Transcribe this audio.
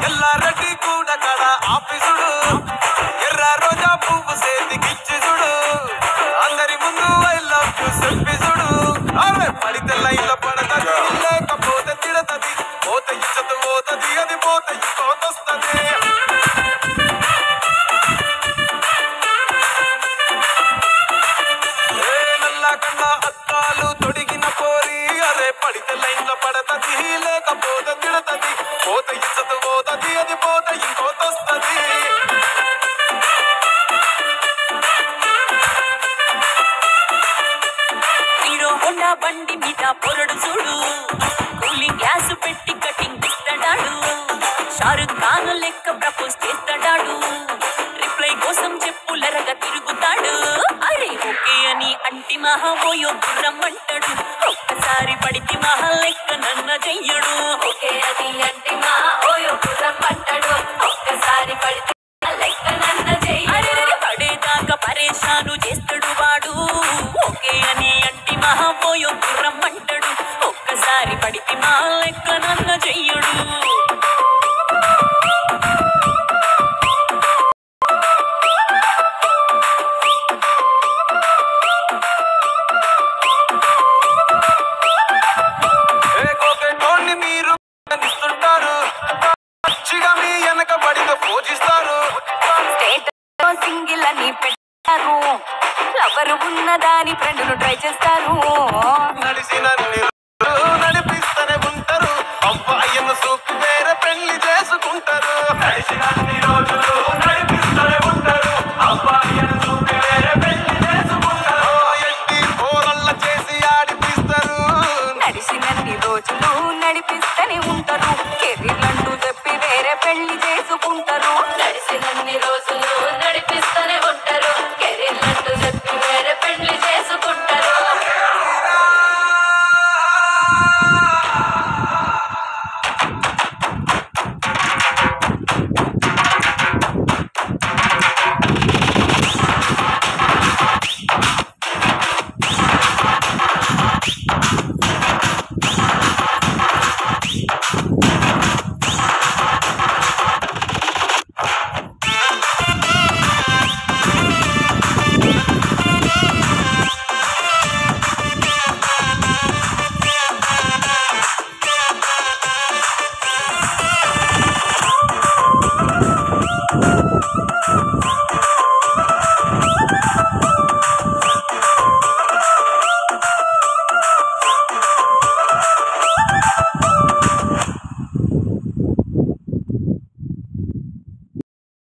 ఎల్లారెడ్డి కూడా కడ ఆఫీసుడు ఎర్ర రోజా పువ్వు సేతి గిచ్చిసుడు అందరి ముందు ఐ లవ్ యు సెల్ఫీసుడు అరే పడితే లైన్లో పడతది లేకపోతే తిడతది పోతే ఇచ్చత పోతది అది పోతే ఇంకోతొస్తది నల్లా కన్నా అత్తాలు తొడిగిన పోరి అరే పడితే లైన్లో పడతది లేకపోతే తిడతది పోతే ఇచ్చత పోతది అది పోతే ఇంకోతొస్తది హీరో హోండా బండి మీద పొరడు చూడు కూలింగ్ గ్యాస్ పెట్టి కటింగ్ ఇస్తాడాడు షారుఖ్ ఖాన్ లెక్క ప్రపోజ్ చేస్తాడాడు రిప్లై కోసం చెప్పులరగా తిరుగుతాడు అరే ఓకే అని అంటి మహాబోయో గుర్రమ్మంటాడు ఒక్కసారి పడితే మహా లెక్క నన్న చెయ్యడు ఓకే అని అంటి మహాబోయో గుర్రమ్మంటాడు ఒక్కసారి పడితే లెక్క నన్న చెయ్యడు పడేదాకా పరేషాను చేస్తాడు వాడు ఓకే అని అంటి మహాబోయో గుర్రమ్మంటాడు ఒక్కసారి పడితే మా లెక్క నన్న చెయ్యడు సింగిల్ అని పెట్టారు ఎవరు ఉన్నదాని ఫ్రెండ్ను ట్రై చేస్తారు